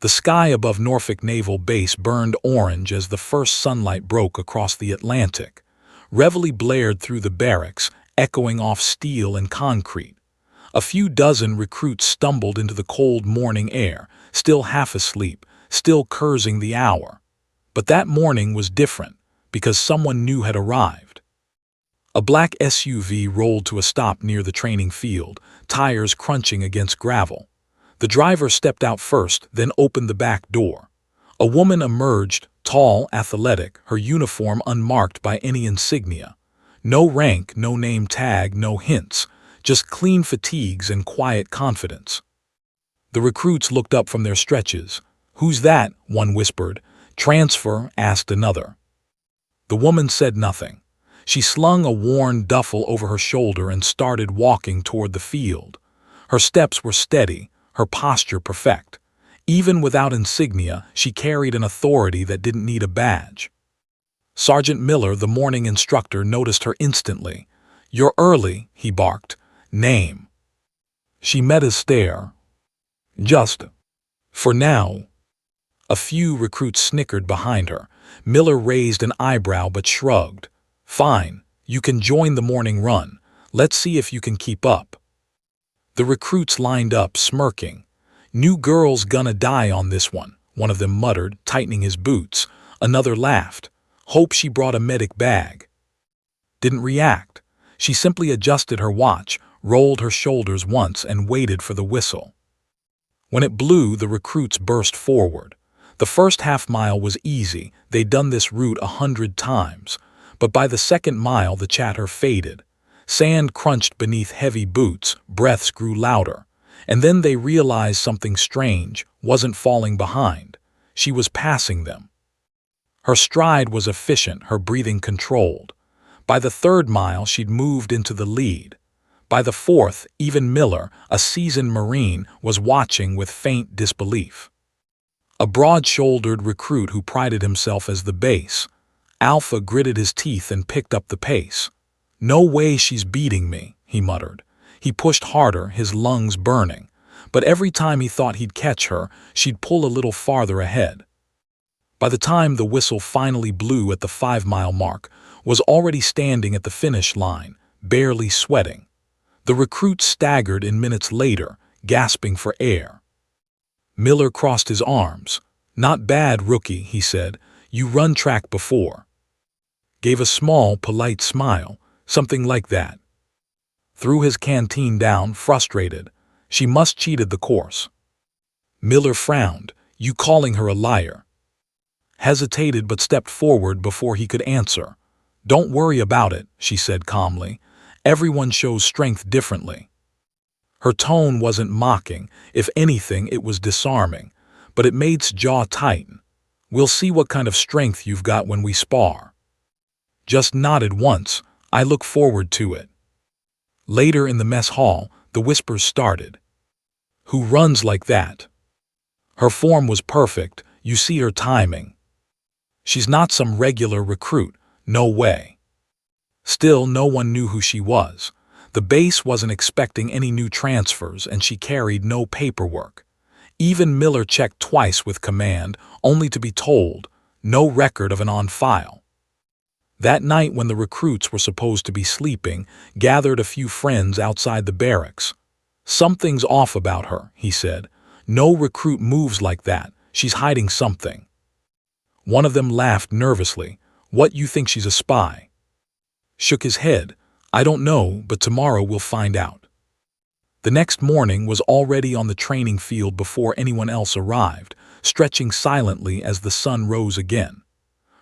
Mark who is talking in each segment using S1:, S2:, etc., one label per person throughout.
S1: The sky above Norfolk Naval Base burned orange as the first sunlight broke across the Atlantic. Reveille blared through the barracks, echoing off steel and concrete. A few dozen recruits stumbled into the cold morning air, still half asleep, still cursing the hour. But that morning was different, because someone new had arrived. A black SUV rolled to a stop near the training field, tires crunching against gravel. The driver stepped out first, then opened the back door. A woman emerged, tall, athletic, her uniform unmarked by any insignia. No rank, no name tag, no hints, just clean fatigues and quiet confidence. The recruits looked up from their stretches. "Who's that?" one whispered. "Transfer," asked another. The woman said nothing. She slung a worn duffel over her shoulder and started walking toward the field. Her steps were steady, her posture perfect. Even without insignia, she carried an authority that didn't need a badge. Sergeant Miller, the morning instructor, noticed her instantly. "You're early," he barked. "Name?" She met his stare. "Just for now." A few recruits snickered behind her. Miller raised an eyebrow but shrugged. "Fine, you can join the morning run. Let's see if you can keep up." The recruits lined up, smirking. "New girl's gonna die on this one," one of them muttered, tightening his boots. Another laughed. "Hope she brought a medic bag." Didn't react. She simply adjusted her watch, rolled her shoulders once, and waited for the whistle. When it blew, the recruits burst forward. The first half-mile was easy. They'd done this route 100 times. But by the second mile, the chatter faded. Sand crunched beneath heavy boots, breaths grew louder. And then they realized something strange wasn't falling behind. She was passing them. Her stride was efficient, her breathing controlled. By the third mile, she'd moved into the lead. By the fourth, even Miller, a seasoned Marine, was watching with faint disbelief. A broad-shouldered recruit who prided himself as the base. Alpha gritted his teeth and picked up the pace. "No way she's beating me," he muttered. He pushed harder, his lungs burning. But every time he thought he'd catch her, she'd pull a little farther ahead. By the time the whistle finally blew at the 5-mile mark, was already standing at the finish line, barely sweating. The recruit staggered in minutes later, gasping for air. Miller crossed his arms. "Not bad, rookie," he said. "You run track before." Gave a small, polite smile. Something like that. Threw his canteen down, frustrated. She must cheated the course. Miller frowned. "You calling her a liar?" Hesitated but stepped forward before he could answer. "Don't worry about it," she said calmly. "Everyone shows strength differently." Her tone wasn't mocking. If anything, it was disarming. But it made his jaw tighten. "We'll see what kind of strength you've got when we spar." Just nodded once. "I look forward to it." Later in the mess hall, the whispers started. "Who runs like that?" "Her form was perfect. You see her timing." "She's not some regular recruit. No way." Still, no one knew who she was. The base wasn't expecting any new transfers, and she carried no paperwork. Even Miller checked twice with command, only to be told, "No record of an on file." That night, when the recruits were supposed to be sleeping, gathered a few friends outside the barracks. "Something's off about her," he said. "No recruit moves like that. She's hiding something." One of them laughed nervously. "What, you think she's a spy?" Shook his head. "I don't know, but tomorrow we'll find out." The next morning was already on the training field before anyone else arrived, stretching silently as the sun rose again.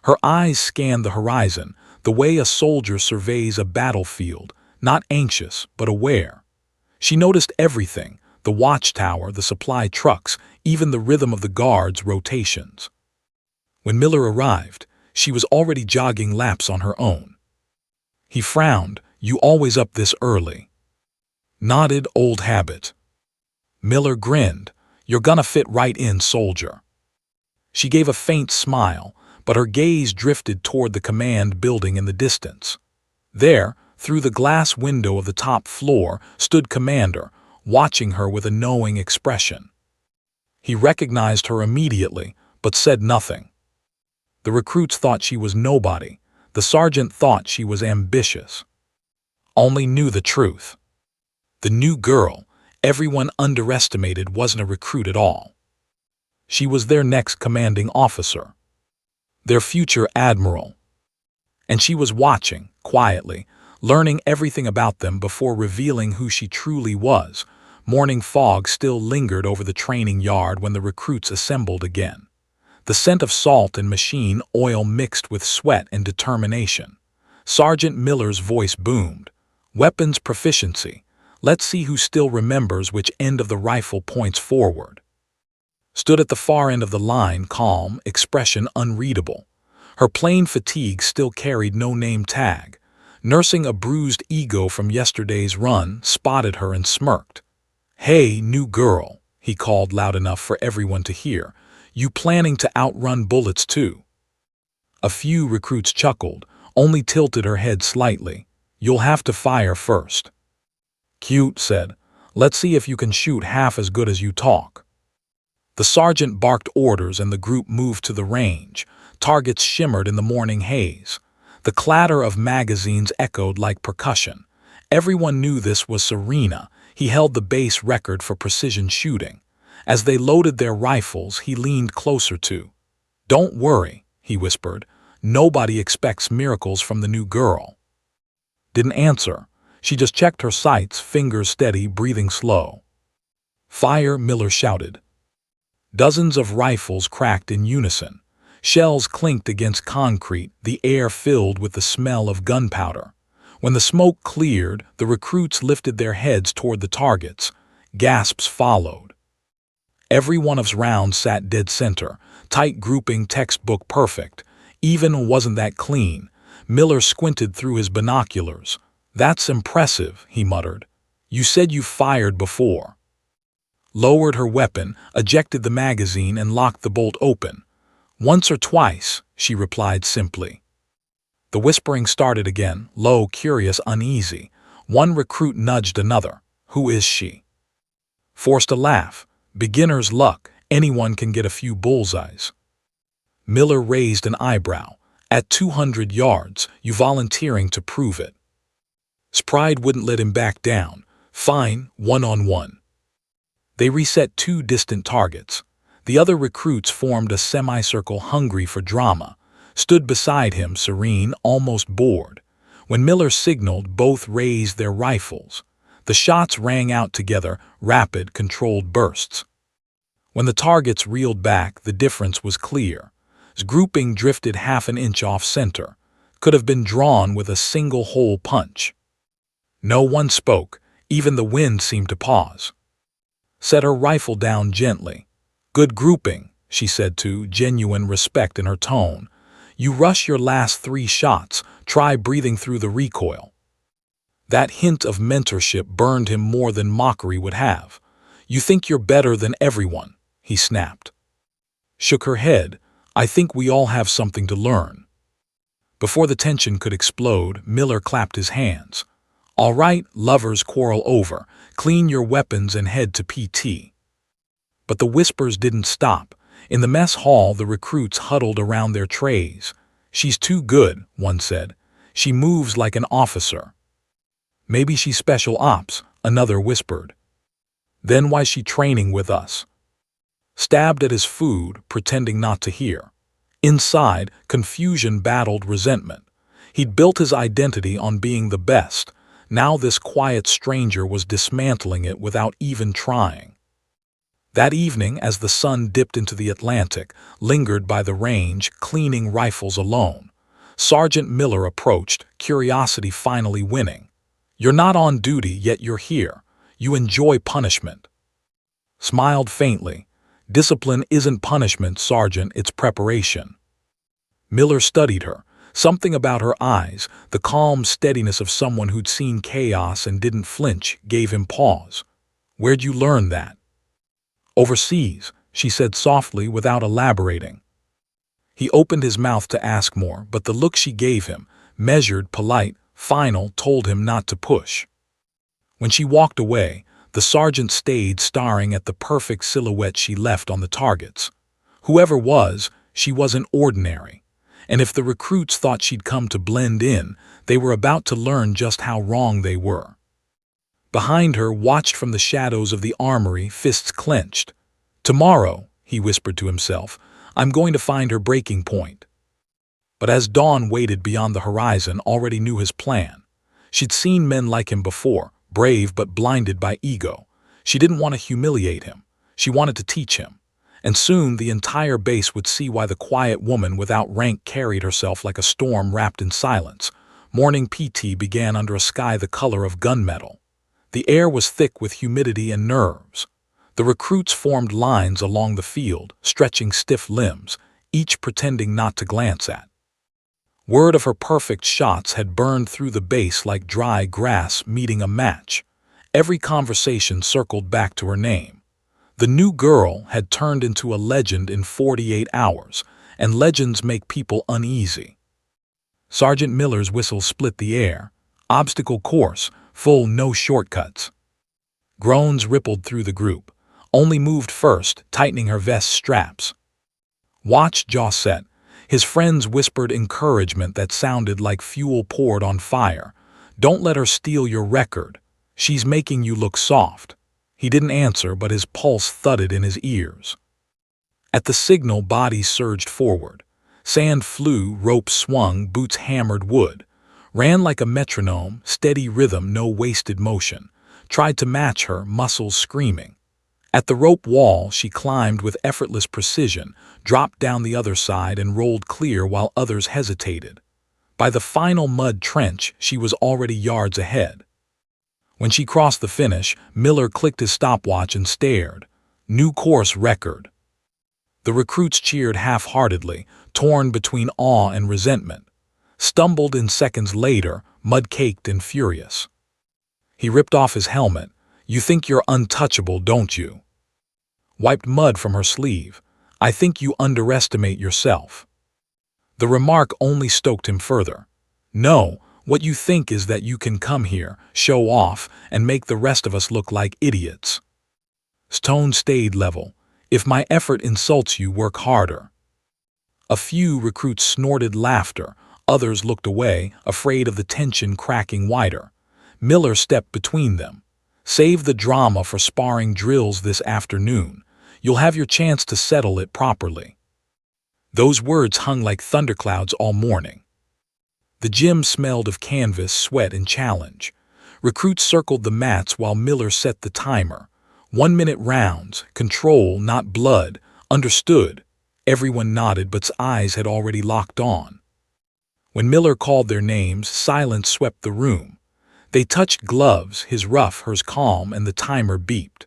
S1: Her eyes scanned the horizon, the way a soldier surveys a battlefield, not anxious but aware. She noticed everything, the watchtower, the supply trucks, even the rhythm of the guards' rotations. When Miller arrived, she was already jogging laps on her own. He frowned. "You always up this early?" Nodded. "Old habit." Miller grinned. "You're gonna fit right in, soldier." She gave a faint smile, but her gaze drifted toward the command building in the distance. There, through the glass window of the top floor, stood Commander, watching her with a knowing expression. He recognized her immediately, but said nothing. The recruits thought she was nobody. The sergeant thought she was ambitious. Only knew the truth. The new girl, everyone underestimated, wasn't a recruit at all. She was their next commanding officer, their future admiral. And she was watching, quietly, learning everything about them before revealing who she truly was. Morning fog still lingered over the training yard when the recruits assembled again. The scent of salt and machine oil mixed with sweat and determination. Sergeant Miller's voice boomed. Weapons proficiency. Let's see who still remembers which end of the rifle points forward. Stood at the far end of the line, calm, expression unreadable. Her plain fatigue still carried no name tag. Nursing a bruised ego from yesterday's run, spotted her and smirked. "Hey, new girl," he called loud enough for everyone to hear. "You planning to outrun bullets too?" A few recruits chuckled, only tilted her head slightly. "You'll have to fire first." "Cute," said. "Let's see if you can shoot half as good as you talk." The sergeant barked orders and the group moved to the range. Targets shimmered in the morning haze. The clatter of magazines echoed like percussion. Everyone knew this was Serena. He held the base record for precision shooting. As they loaded their rifles, he leaned closer to. "Don't worry," he whispered. "Nobody expects miracles from the new girl." Didn't answer. She just checked her sights, fingers steady, breathing slow. "Fire," Miller shouted. Dozens of rifles cracked in unison. Shells clinked against concrete, the air filled with the smell of gunpowder. When the smoke cleared, the recruits lifted their heads toward the targets. Gasps followed. Every one of rounds sat dead center, tight grouping, textbook perfect. Even wasn't that clean. Miller squinted through his binoculars. "That's impressive," he muttered. "You said you fired before." Lowered her weapon, ejected the magazine, and locked the bolt open. "Once or twice," she replied simply. The whispering started again, low, curious, uneasy. One recruit nudged another. "Who is she?" Forced a laugh. "Beginner's luck. Anyone can get a few bullseyes." Miller raised an eyebrow. "At 200 yards, you volunteering to prove it?" His pride wouldn't let him back down. "Fine, one-on-one." They reset two distant targets. The other recruits formed a semicircle, hungry for drama. Stood beside him, serene, almost bored. When Miller signaled, both raised their rifles. The shots rang out together, rapid, controlled bursts. When the targets reeled back, the difference was clear. His grouping drifted half an inch off center. Could have been drawn with a single hole punch. No one spoke. Even the wind seemed to pause. Set her rifle down gently. "Good grouping," she said, too, genuine respect in her tone. "You rush your last 3 shots. Try breathing through the recoil." That hint of mentorship burned him more than mockery would have. "You think you're better than everyone," he snapped. Shook her head. "I think we all have something to learn." Before the tension could explode, Miller clapped his hands. "All right, lovers quarrel over. Clean your weapons and head to PT." But the whispers didn't stop. In the mess hall, the recruits huddled around their trays. "She's too good," one said. "She moves like an officer." "Maybe she's special ops," another whispered. "Then why's she training with us?" Stabbed at his food, pretending not to hear. Inside, confusion battled resentment. He'd built his identity on being the best. Now this quiet stranger was dismantling it without even trying. That evening, as the sun dipped into the Atlantic, lingered by the range, cleaning rifles alone, Sergeant Miller approached, curiosity finally winning. "You're not on duty, yet you're here. You enjoy punishment." Smiled faintly. "Discipline isn't punishment, Sergeant, it's preparation." Miller studied her. Something about her eyes, the calm steadiness of someone who'd seen chaos and didn't flinch, gave him pause. "Where'd you learn that?" "Overseas," she said softly without elaborating. He opened his mouth to ask more, but the look she gave him, measured, polite, final, told him not to push. When she walked away, The sergeant stayed staring at the perfect silhouette she left on the targets. Whoever was, she wasn't ordinary. And if the recruits thought she'd come to blend in, they were about to learn just how wrong they were. Behind her, watched from the shadows of the armory, fists clenched. "Tomorrow," he whispered to himself, "I'm going to find her breaking point." But as dawn waited beyond the horizon, already knew his plan. She'd seen men like him before, brave but blinded by ego. She didn't want to humiliate him. She wanted to teach him. And soon the entire base would see why the quiet woman without rank carried herself like a storm wrapped in silence. Morning PT began under a sky the color of gunmetal. The air was thick with humidity and nerves. The recruits formed lines along the field, stretching stiff limbs, each pretending not to glance at. Word of her perfect shots had burned through the base like dry grass meeting a match. Every conversation circled back to her name. The new girl had turned into a legend in 48 hours, and legends make people uneasy. Sergeant Miller's whistle split the air. Obstacle course, full, no shortcuts. Groans rippled through the group. Only moved first, tightening her vest straps. Watch, jaw set. His friends whispered encouragement that sounded like fuel poured on fire. "Don't let her steal your record. She's making you look soft." He didn't answer, but his pulse thudded in his ears. At the signal, bodies surged forward. Sand flew, ropes swung, boots hammered wood. Ran like a metronome, steady rhythm, no wasted motion. Tried to match her, muscles screaming. At the rope wall, she climbed with effortless precision, dropped down the other side and rolled clear while others hesitated. By the final mud trench, she was already yards ahead. When she crossed the finish, Miller clicked his stopwatch and stared. New course record. The recruits cheered half-heartedly, torn between awe and resentment. Stumbled in seconds later, mud-caked and furious. He ripped off his helmet. "You think you're untouchable, don't you?" Wiped mud from her sleeve. "I think you underestimate yourself." The remark only stoked him further. "No, what you think is that you can come here, show off, and make the rest of us look like idiots." His tone stayed level. "If my effort insults you, work harder." A few recruits snorted laughter. Others looked away, afraid of the tension cracking wider. Miller stepped between them. "Save the drama for sparring drills this afternoon. You'll have your chance to settle it properly." Those words hung like thunderclouds all morning. The gym smelled of canvas, sweat, and challenge. Recruits circled the mats while Miller set the timer. 1-minute rounds, control, not blood. Understood. Everyone nodded, but's eyes had already locked on. When Miller called their names, silence swept the room. They touched gloves, his rough, hers calm, and the timer beeped.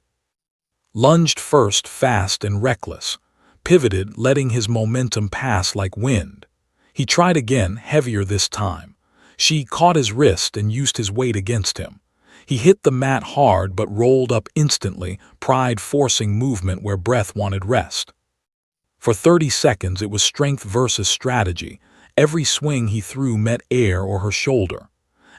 S1: Lunged first, fast and reckless. Pivoted, letting his momentum pass like wind. He tried again, heavier this time. She caught his wrist and used his weight against him. He hit the mat hard but rolled up instantly, pride forcing movement where breath wanted rest. For 30 seconds it was strength versus strategy. Every swing he threw met air or her shoulder.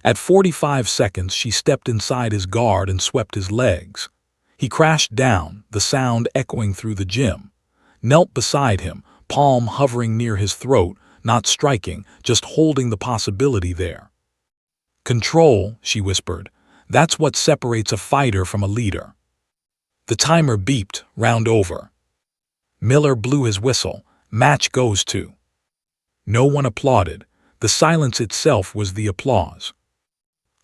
S1: At 45 seconds she stepped inside his guard and swept his legs. He crashed down, the sound echoing through the gym. Knelt beside him, palm hovering near his throat, not striking, just holding the possibility there. "Control," she whispered. "That's what separates a fighter from a leader." The timer beeped, round over. Miller blew his whistle. "Match goes to." No one applauded. The silence itself was the applause.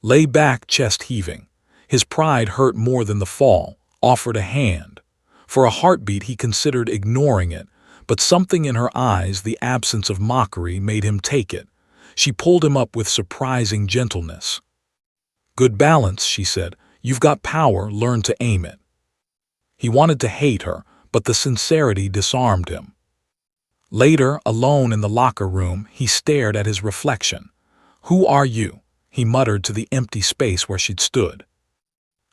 S1: Lay back, chest heaving. His pride hurt more than the fall, offered a hand. For a heartbeat he considered ignoring it, but something in her eyes, the absence of mockery, made him take it. She pulled him up with surprising gentleness. "Good balance," she said. "You've got power, learn to aim it." He wanted to hate her, but the sincerity disarmed him. Later, alone in the locker room, he stared at his reflection. "Who are you?" he muttered to the empty space where she'd stood.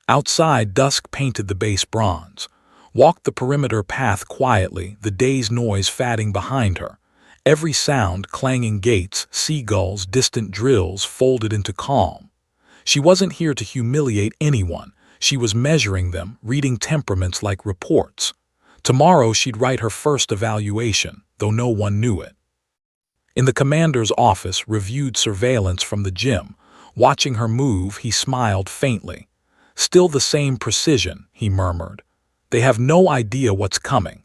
S1: Outside, dusk painted the base bronze. Walked the perimeter path quietly, the day's noise fading behind her. Every sound, clanging gates, seagulls, distant drills, folded into calm. She wasn't here to humiliate anyone. She was measuring them, reading temperaments like reports. Tomorrow she'd write her first evaluation, though no one knew it. In the commander's office, reviewed surveillance from the gym. Watching her move, he smiled faintly. Still the same precision, he murmured. They have no idea what's coming.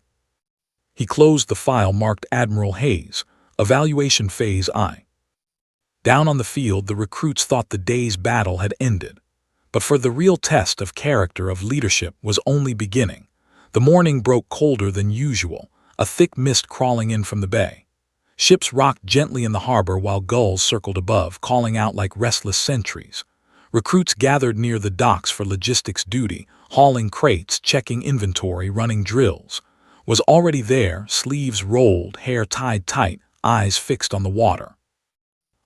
S1: He closed the file marked Admiral Hayes, Evaluation Phase I. Down on the field, the recruits thought the day's battle had ended. But for the real test of character, of leadership, was only beginning. The morning broke colder than usual, a thick mist crawling in from the bay. Ships rocked gently in the harbor while gulls circled above, calling out like restless sentries. Recruits gathered near the docks for logistics duty, hauling crates, checking inventory, running drills. Was already there, sleeves rolled, hair tied tight, eyes fixed on the water.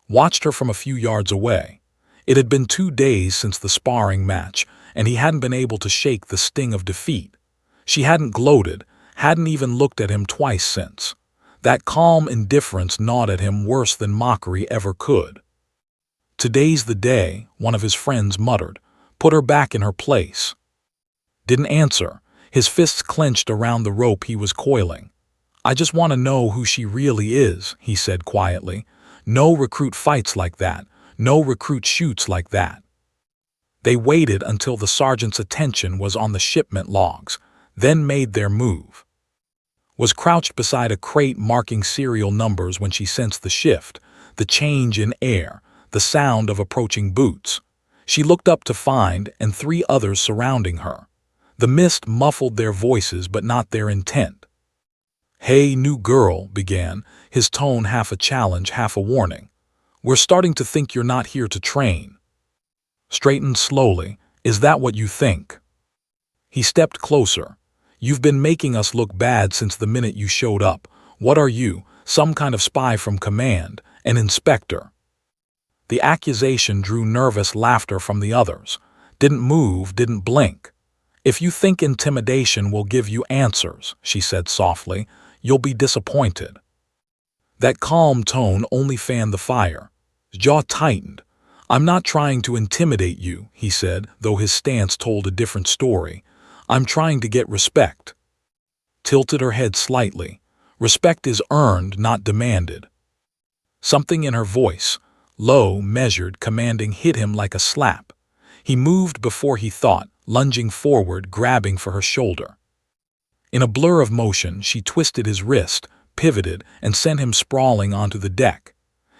S1: Watched her from a few yards away. It had been 2 days since the sparring match, and he hadn't been able to shake the sting of defeat. She hadn't gloated, hadn't even looked at him twice since. That calm indifference gnawed at him worse than mockery ever could. "Today's the day," one of his friends muttered. "Put her back in her place." Didn't answer, his fists clenched around the rope he was coiling. "I just want to know who she really is," he said quietly. "No recruit fights like that. No recruit shoots like that." They waited until the sergeant's attention was on the shipment logs, then made their move. Was crouched beside a crate marking serial numbers when she sensed the shift, the change in air, the sound of approaching boots. She looked up to find and 3 others surrounding her. The mist muffled their voices but not their intent. "Hey, new girl," began, his tone half a challenge, half a warning. "We're starting to think you're not here to train." Straightened slowly. "Is that what you think?" He stepped closer. "You've been making us look bad since the minute you showed up. What are you, some kind of spy from command, an inspector?" The accusation drew nervous laughter from the others. Didn't move, didn't blink. "If you think intimidation will give you answers," she said softly, "you'll be disappointed." That calm tone only fanned the fire. His jaw tightened. "I'm not trying to intimidate you," he said, though his stance told a different story. "I'm trying to get respect." Tilted her head slightly. "Respect is earned, not demanded." Something in her voice, low, measured, commanding, hit him like a slap. He moved before he thought, lunging forward, grabbing for her shoulder. In a blur of motion, she twisted his wrist, pivoted, and sent him sprawling onto the deck.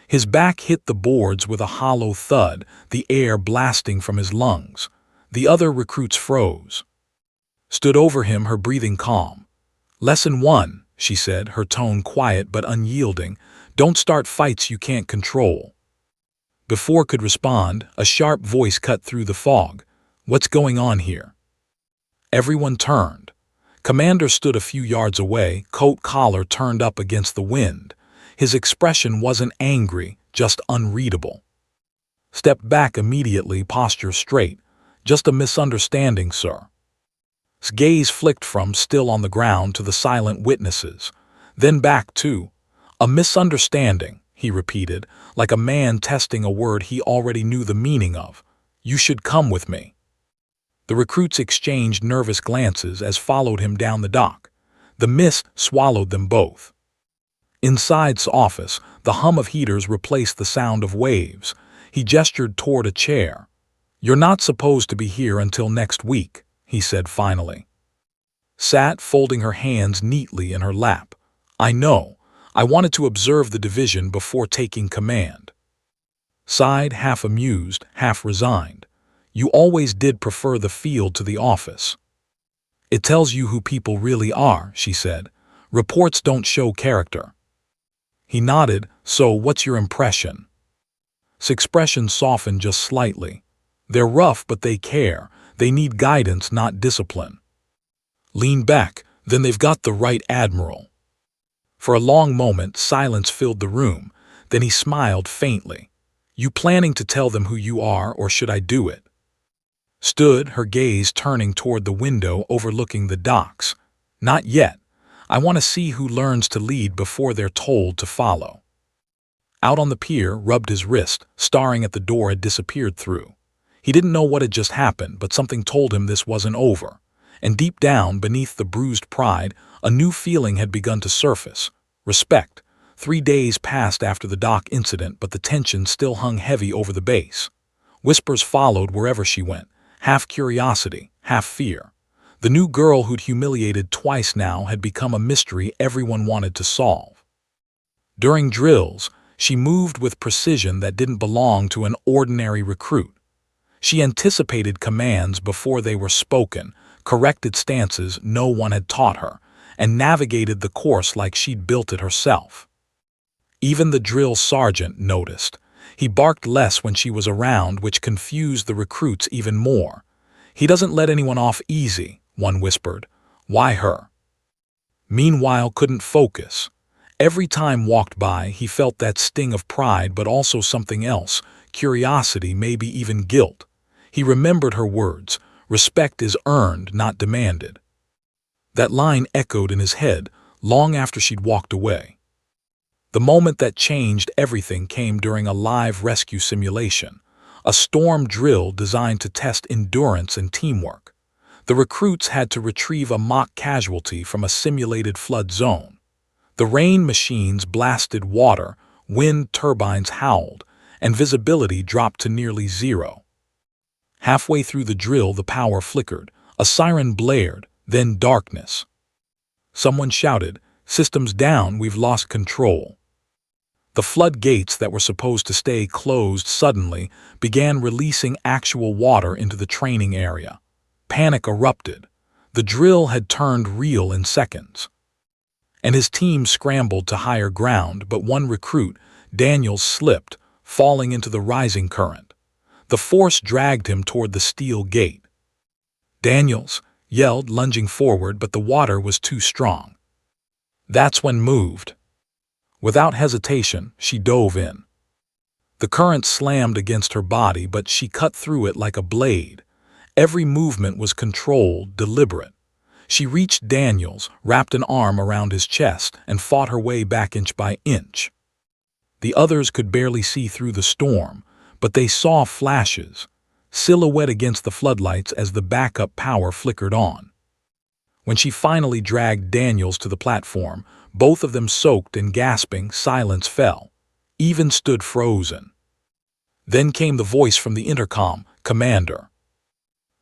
S1: His back hit the boards with a hollow thud, the air blasting from his lungs. The other recruits froze. Stood over him, her breathing calm. "Lesson 1, she said, her tone quiet but unyielding. "Don't start fights you can't control." Before could respond, a sharp voice cut through the fog. "What's going on here?" Everyone turned. Commander stood a few yards away, coat collar turned up against the wind. His expression wasn't angry, just unreadable. Stepped back immediately, posture straight. "Just a misunderstanding, sir." His gaze flicked from, still on the ground, to the silent witnesses. Then back to, "A misunderstanding," he repeated, like a man testing a word he already knew the meaning of. "You should come with me." The recruits exchanged nervous glances as followed him down the dock. The mist swallowed them both. Inside's office, the hum of heaters replaced the sound of waves. He gestured toward a chair. "You're not supposed to be here until next week," he said finally. Sat, folding her hands neatly in her lap. "I know. I wanted to observe the division before taking command." Sighed, half amused, half resigned. "You always did prefer the field to the office." "It tells you who people really are," she said. "Reports don't show character." He nodded. "So, what's your impression?" His expression softened just slightly. "They're rough, but they care. They need guidance, not discipline." Leaned back. "Then they've got the right admiral." For a long moment, silence filled the room. Then he smiled faintly. "You planning to tell them who you are, or should I do it?" Stood, her gaze turning toward the window overlooking the docks. "Not yet. I want to see who learns to lead before they're told to follow." Out on the pier, rubbed his wrist, staring at the door had disappeared through. He didn't know what had just happened, but something told him this wasn't over. And deep down, beneath the bruised pride, a new feeling had begun to surface. Respect. 3 days passed after the dock incident, but the tension still hung heavy over the base. Whispers followed wherever she went, half curiosity, half fear. The new girl who'd humiliated twice now had become a mystery everyone wanted to solve. During drills, she moved with precision that didn't belong to an ordinary recruit. She anticipated commands before they were spoken, corrected stances no one had taught her, and navigated the course like she'd built it herself. Even the drill sergeant noticed. He barked less when she was around, which confused the recruits even more. "He doesn't let anyone off easy," one whispered. "Why her?" Meanwhile, couldn't focus. Every time walked by, he felt that sting of pride, but also something else, curiosity, maybe even guilt. He remembered her words, "Respect is earned, not demanded." That line echoed in his head long after she'd walked away. The moment that changed everything came during a live rescue simulation, a storm drill designed to test endurance and teamwork. The recruits had to retrieve a mock casualty from a simulated flood zone. The rain machines blasted water, wind turbines howled, and visibility dropped to nearly zero. Halfway through the drill, the power flickered, a siren blared, then darkness. Someone shouted, "Systems down, we've lost control." The floodgates that were supposed to stay closed suddenly began releasing actual water into the training area. Panic erupted. The drill had turned real in seconds. And his team scrambled to higher ground, but one recruit, Daniels, slipped, falling into the rising current. The force dragged him toward the steel gate. Daniels yelled, lunging forward, but the water was too strong. That's when moved. Without hesitation, she dove in. The current slammed against her body, but she cut through it like a blade. Every movement was controlled, deliberate. She reached Daniels, wrapped an arm around his chest, and fought her way back inch by inch. The others could barely see through the storm, but they saw flashes, silhouette against the floodlights as the backup power flickered on. When she finally dragged Daniels to the platform, both of them soaked and gasping, silence fell. Even stood frozen. Then came the voice from the intercom, "Commander.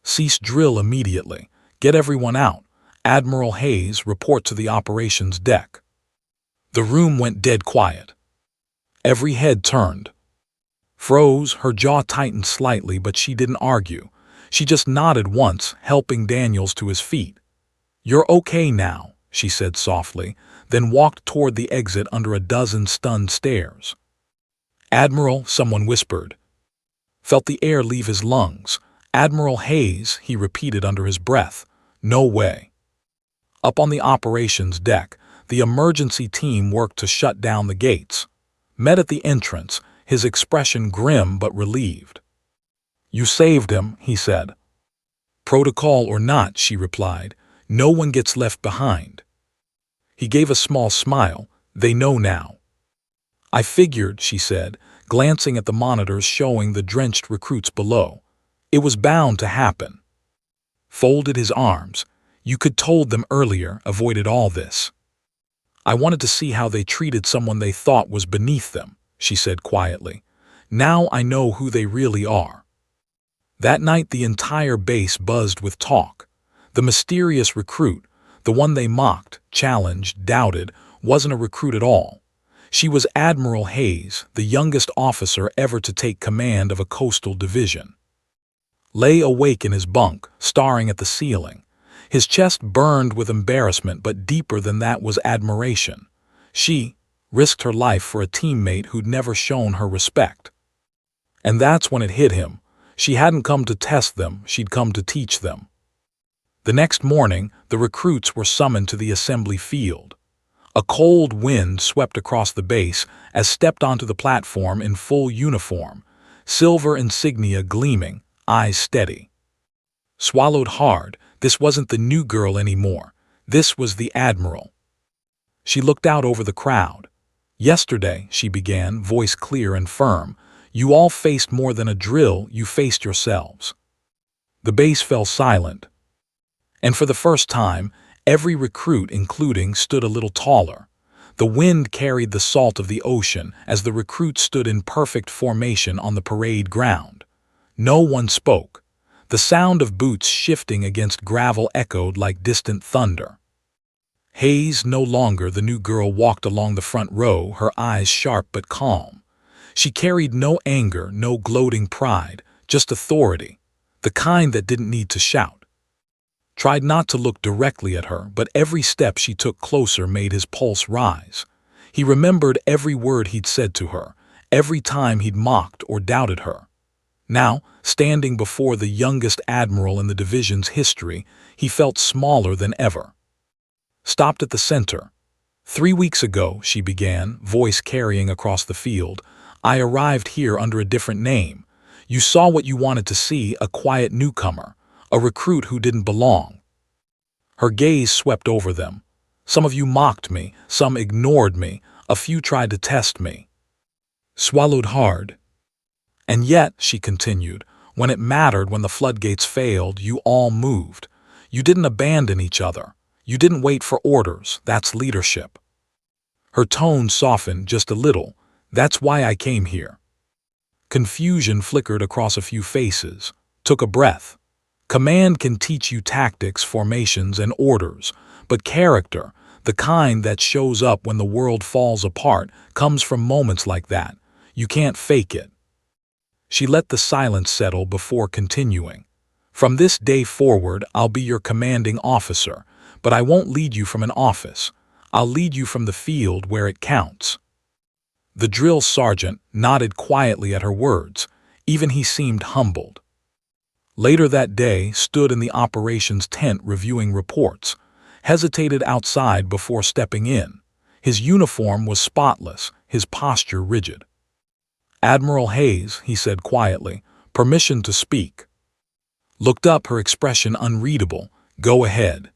S1: Cease drill immediately. Get everyone out. Admiral Hayes, report to the operations deck." The room went dead quiet. Every head turned. Froze, her jaw tightened slightly, but she didn't argue. She just nodded once, helping Daniels to his feet. "You're okay now," she said softly, then walked toward the exit under a dozen stunned stares. "Admiral," someone whispered. Felt the air leave his lungs. "Admiral Hayes," he repeated under his breath. "No way." Up on the operations deck, the emergency team worked to shut down the gates. Met at the entrance, his expression grim but relieved. "You saved him," he said. "Protocol or not," she replied, "no one gets left behind." He gave a small smile. "They know now." "I figured," she said, glancing at the monitors showing the drenched recruits below. "It was bound to happen." Folded his arms. "You could told them earlier, avoided all this." "I wanted to see how they treated someone they thought was beneath them," she said quietly. "Now I know who they really are." That night the entire base buzzed with talk. The mysterious recruit, the one they mocked, challenged, doubted, wasn't a recruit at all. She was Admiral Hayes, the youngest officer ever to take command of a coastal division. Lay awake in his bunk, staring at the ceiling. His chest burned with embarrassment, but deeper than that was admiration. She risked her life for a teammate who'd never shown her respect. And that's when it hit him. She hadn't come to test them, she'd come to teach them. The next morning, the recruits were summoned to the assembly field. A cold wind swept across the base as stepped onto the platform in full uniform, silver insignia gleaming, eyes steady. Swallowed hard, this wasn't the new girl anymore. This was the Admiral. She looked out over the crowd. "Yesterday," she began, voice clear and firm, You all faced more than a drill, you faced yourselves. The base fell silent, and for the first time, every recruit, including, stood a little taller. The wind carried the salt of the ocean as the recruits stood in perfect formation on the parade ground. No one spoke. The sound of boots shifting against gravel echoed like distant thunder. Hayes, no longer the new girl, walked along the front row, her eyes sharp but calm. She carried no anger, no gloating pride, just authority, the kind that didn't need to shout. Tried not to look directly at her, but every step she took closer made his pulse rise. He remembered every word he'd said to her, every time he'd mocked or doubted her. Now, standing before the youngest admiral in the division's history, he felt smaller than ever. Stopped at the center. 3 weeks ago, she began, voice carrying across the field, I arrived here under a different name. You saw what you wanted to see, a quiet newcomer, a recruit who didn't belong. Her gaze swept over them. Some of you mocked me, some ignored me, a few tried to test me. Swallowed hard. And yet, she continued, when it mattered, when the floodgates failed, you all moved. You didn't abandon each other. You didn't wait for orders. That's leadership. Her tone softened just a little. That's why I came here. Confusion flickered across a few faces. Took a breath. Command can teach you tactics, formations, and orders, but character, the kind that shows up when the world falls apart, comes from moments like that. You can't fake it. She let the silence settle before continuing. From this day forward, I'll be your commanding officer, but I won't lead you from an office. I'll lead you from the field where it counts. The drill sergeant nodded quietly at her words. Even he seemed humbled. Later that day, stood in the operations tent reviewing reports, hesitated outside before stepping in. His uniform was spotless, his posture rigid. Admiral Hayes, he said quietly, permission to speak. Looked up, her expression unreadable. Go ahead.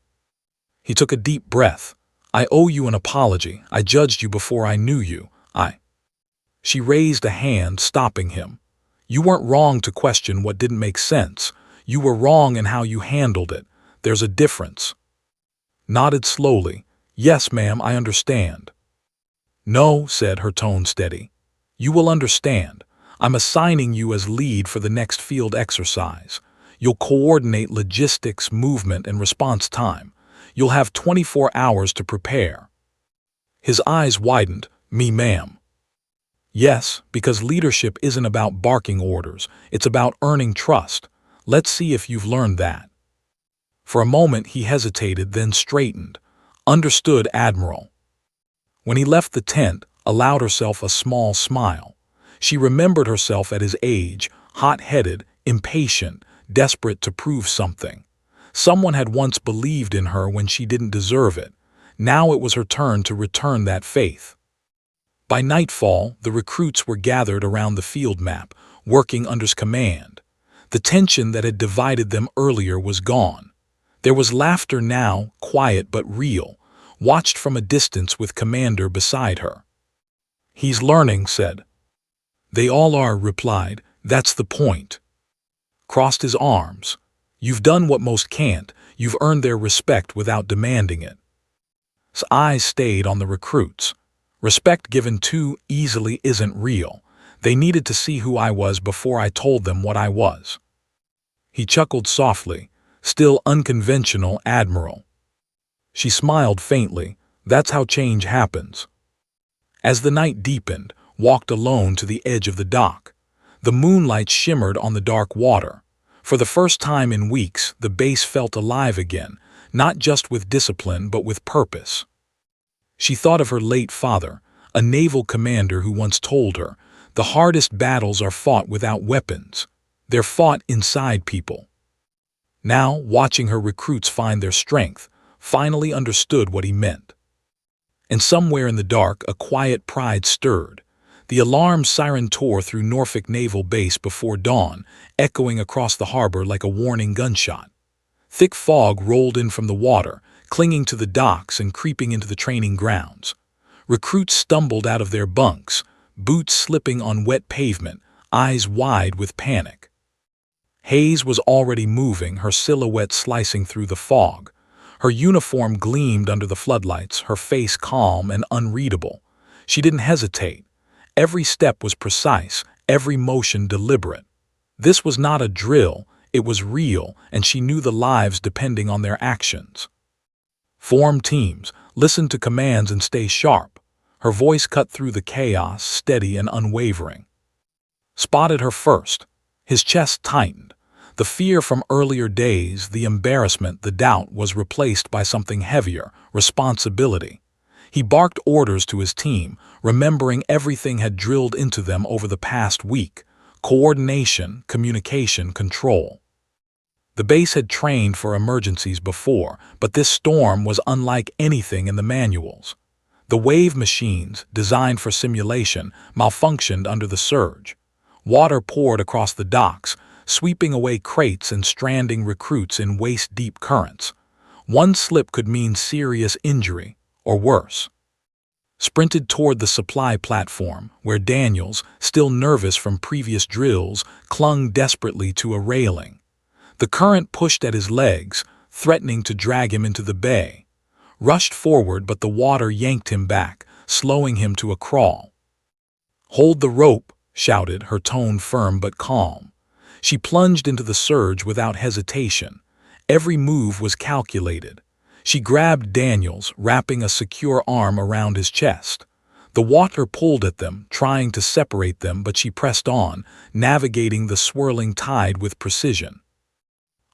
S1: He took a deep breath. I owe you an apology. I judged you before I knew you. She raised a hand, stopping him. You weren't wrong to question what didn't make sense. You were wrong in how you handled it. There's a difference. Nodded slowly. Yes, ma'am, I understand. No, said, her tone steady. You will understand. I'm assigning you as lead for the next field exercise. You'll coordinate logistics, movement, and response time. You'll have 24 hours to prepare. His eyes widened. Me, ma'am. Yes, because leadership isn't about barking orders. It's about earning trust. Let's see if you've learned that. For a moment he hesitated, then straightened. Understood, Admiral. When he left the tent, allowed herself a small smile. She remembered herself at his age, hot-headed, impatient, desperate to prove something. Someone had once believed in her when she didn't deserve it. Now it was her turn to return that faith. By nightfall, the recruits were gathered around the field map, working under his command. The tension that had divided them earlier was gone. There was laughter now, quiet but real, watched from a distance with Commander beside her. He's learning, said. They all are, replied. That's the point. Crossed his arms. You've done what most can't. You've earned their respect without demanding it. His eyes stayed on the recruits. Respect given too easily isn't real. They needed to see who I was before I told them what I was. He chuckled softly. Still unconventional, Admiral. She smiled faintly. That's how change happens. As the night deepened, walked alone to the edge of the dock. The moonlight shimmered on the dark water. For the first time in weeks, the base felt alive again, not just with discipline but with purpose. She thought of her late father, a naval commander who once told her, the hardest battles are fought without weapons. They're fought inside people. Now, watching her recruits find their strength, finally understood what he meant. And somewhere in the dark, a quiet pride stirred. The alarm siren tore through Norfolk Naval Base before dawn, echoing across the harbor like a warning gunshot. Thick fog rolled in from the water, clinging to the docks and creeping into the training grounds. Recruits stumbled out of their bunks, boots slipping on wet pavement, eyes wide with panic. Hayes was already moving, her silhouette slicing through the fog. Her uniform gleamed under the floodlights, her face calm and unreadable. She didn't hesitate. Every step was precise, every motion deliberate. This was not a drill, it was real, and she knew the lives depending on their actions. Form teams, listen to commands and stay sharp. Her voice cut through the chaos, steady and unwavering. Spotted her first. His chest tightened. The fear from earlier days, the embarrassment, the doubt was replaced by something heavier, responsibility. He barked orders to his team, remembering everything had drilled into them over the past week: coordination, communication, control. The base had trained for emergencies before, but this storm was unlike anything in the manuals. The wave machines, designed for simulation, malfunctioned under the surge. Water poured across the docks, sweeping away crates and stranding recruits in waist-deep currents. One slip could mean serious injury, or worse. Sprinted toward the supply platform, where Daniels, still nervous from previous drills, clung desperately to a railing. The current pushed at his legs, threatening to drag him into the bay. Rushed forward, but the water yanked him back, slowing him to a crawl. "Hold the rope," shouted, her tone firm but calm. She plunged into the surge without hesitation. Every move was calculated. She grabbed Daniels, wrapping a secure arm around his chest. The water pulled at them, trying to separate them, but she pressed on, navigating the swirling tide with precision.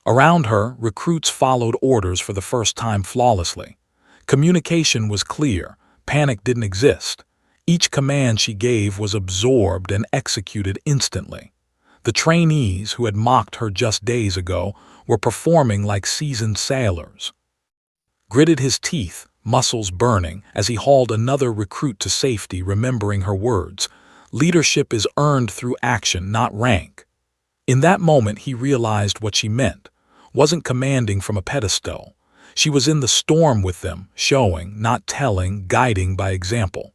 S1: Around her, recruits followed orders for the first time flawlessly. Communication was clear, panic didn't exist. Each command she gave was absorbed and executed instantly. The trainees, who had mocked her just days ago, were performing like seasoned sailors. Gritted his teeth, muscles burning, as he hauled another recruit to safety, remembering her words: "Leadership is earned through action, not rank." In that moment he realized what she meant. Wasn't commanding from a pedestal. She was in the storm with them, showing, not telling, guiding by example.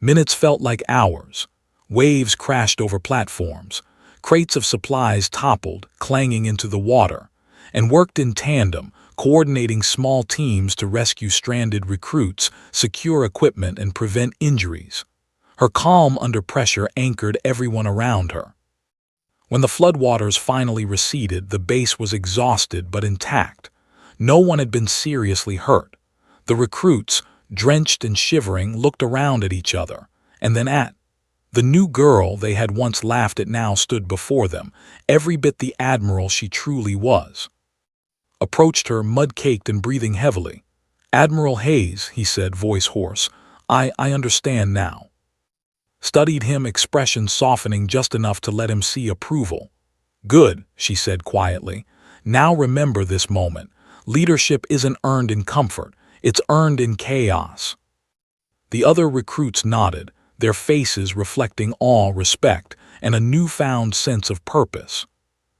S1: Minutes felt like hours. Waves crashed over platforms. Crates of supplies toppled, clanging into the water, and worked in tandem, coordinating small teams to rescue stranded recruits, secure equipment, and prevent injuries. Her calm under pressure anchored everyone around her. When the floodwaters finally receded, the base was exhausted but intact. No one had been seriously hurt. The recruits, drenched and shivering, looked around at each other, and then at the new girl they had once laughed at now stood before them, every bit the admiral she truly was. Approached her, mud-caked and breathing heavily. "Admiral Hayes," he said, voice hoarse, I understand now." Studied him, expression softening just enough to let him see approval. "Good," she said quietly. "Now remember this moment. Leadership isn't earned in comfort, it's earned in chaos." The other recruits nodded, their faces reflecting awe, respect, and a newfound sense of purpose.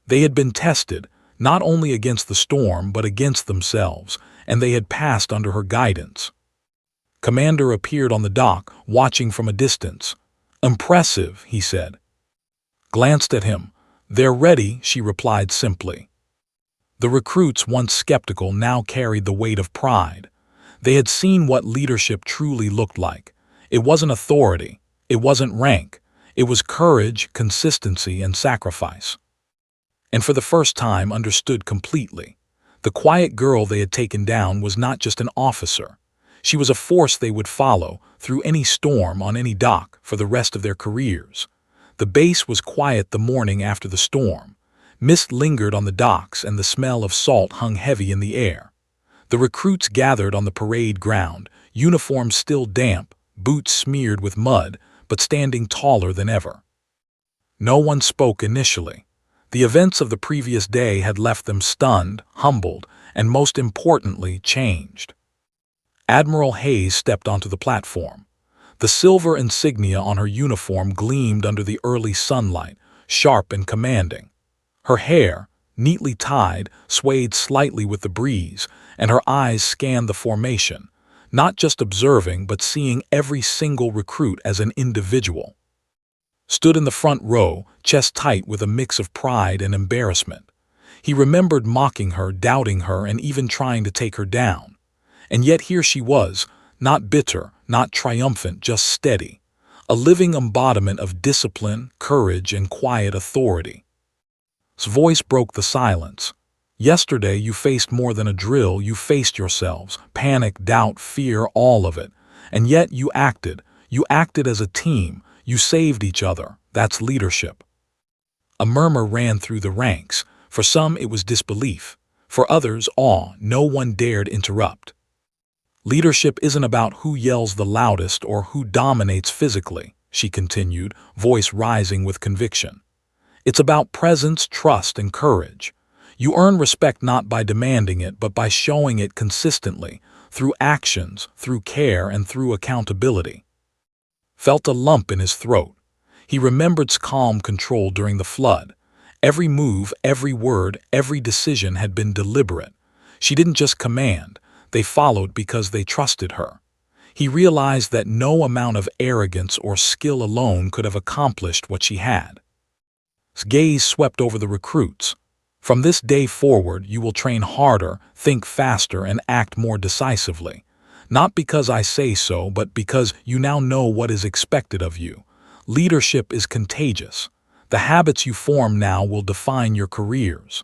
S1: They had been tested, not only against the storm but against themselves, and they had passed under her guidance. Commander appeared on the dock, watching from a distance. "Impressive," he said. Glanced at him. "They're ready," she replied simply. The recruits, once skeptical, now carried the weight of pride. They had seen what leadership truly looked like. It wasn't authority. It wasn't rank. It was courage, consistency, and sacrifice. And for the first time understood completely. The quiet girl they had taken down was not just an officer. She was a force they would follow, through any storm, on any dock, for the rest of their careers. The base was quiet the morning after the storm. Mist lingered on the docks and the smell of salt hung heavy in the air. The recruits gathered on the parade ground, uniforms still damp, boots smeared with mud, but standing taller than ever. No one spoke initially. The events of the previous day had left them stunned, humbled, and most importantly, changed. Admiral Hayes stepped onto the platform. The silver insignia on her uniform gleamed under the early sunlight, sharp and commanding. Her hair, neatly tied, swayed slightly with the breeze, and her eyes scanned the formation, not just observing but seeing every single recruit as an individual. stood in the front row, chest tight with a mix of pride and embarrassment. He remembered mocking her, doubting her, and even trying to take her down. And yet here she was, not bitter, not triumphant, just steady. A living embodiment of discipline, courage, and quiet authority. His voice broke the silence. Yesterday you faced more than a drill, you faced yourselves, panic, doubt, fear, all of it. And yet you acted as a team, you saved each other. That's leadership. A murmur ran through the ranks. For some it was disbelief, for others awe. No one dared interrupt. Leadership isn't about who yells the loudest or who dominates physically, she continued, voice rising with conviction. It's about presence, trust, and courage. You earn respect not by demanding it, but by showing it consistently, through actions, through care, and through accountability. Felt a lump in his throat. He remembered calm control during the flood. Every move, every word, every decision had been deliberate. She didn't just command, they followed because they trusted her. He realized that no amount of arrogance or skill alone could have accomplished what she had. His gaze swept over the recruits. From this day forward, you will train harder, think faster, and act more decisively. Not because I say so, but because you now know what is expected of you. Leadership is contagious. The habits you form now will define your careers.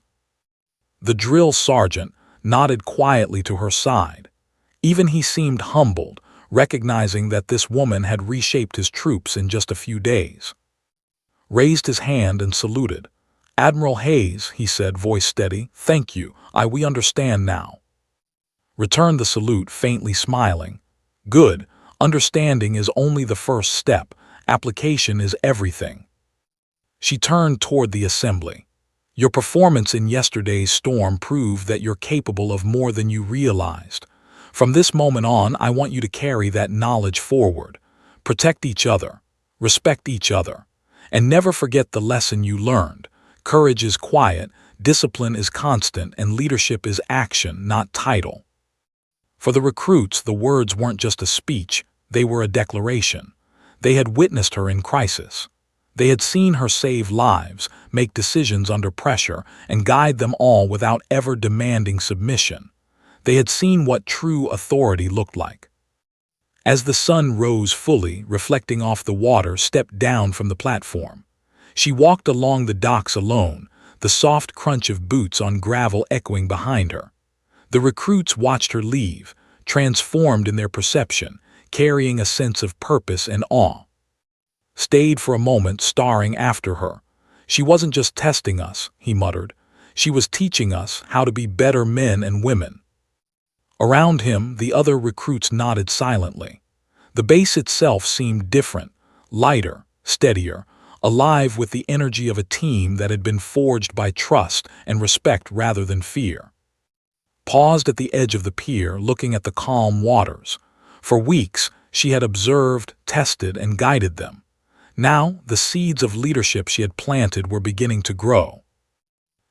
S1: The drill sergeant nodded quietly to her side. Even he seemed humbled, recognizing that this woman had reshaped his troops in just a few days. Raised his hand and saluted. "Admiral Hayes," he said, voice steady, "thank you. We understand now." Returned the salute, faintly smiling. "Good. Understanding is only the first step. Application is everything." She turned toward the assembly. "Your performance in yesterday's storm proved that you're capable of more than you realized. From this moment on, I want you to carry that knowledge forward. Protect each other. Respect each other. And never forget the lesson you learned. Courage is quiet, discipline is constant, and leadership is action, not title." For the recruits, the words weren't just a speech, they were a declaration. They had witnessed her in crisis. They had seen her save lives, make decisions under pressure, and guide them all without ever demanding submission. They had seen what true authority looked like. As the sun rose fully, reflecting off the water, stepped down from the platform. She walked along the docks alone, the soft crunch of boots on gravel echoing behind her. The recruits watched her leave, transformed in their perception, carrying a sense of purpose and awe. Stayed for a moment, staring after her. "She wasn't just testing us," he muttered. "She was teaching us how to be better men and women." Around him, the other recruits nodded silently. The base itself seemed different, lighter, steadier, alive with the energy of a team that had been forged by trust and respect rather than fear. Paused at the edge of the pier, looking at the calm waters. For weeks, she had observed, tested, and guided them. Now, the seeds of leadership she had planted were beginning to grow.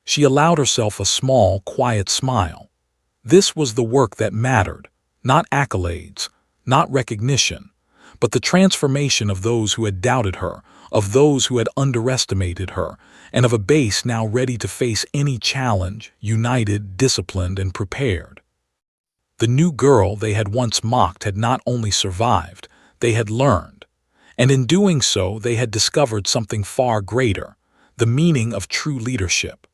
S1: She allowed herself a small, quiet smile. This was the work that mattered, not accolades, not recognition, but the transformation of those who had doubted her, of those who had underestimated her, and of a base now ready to face any challenge, united, disciplined, and prepared. The new girl they had once mocked had not only survived, they had learned. And in doing so, they had discovered something far greater, the meaning of true leadership.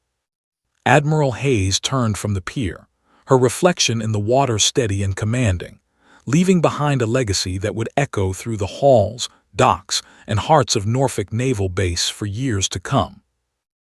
S1: Admiral Hayes turned from the pier, her reflection in the water steady and commanding, leaving behind a legacy that would echo through the halls, docks, and hearts of Norfolk Naval Base for years to come.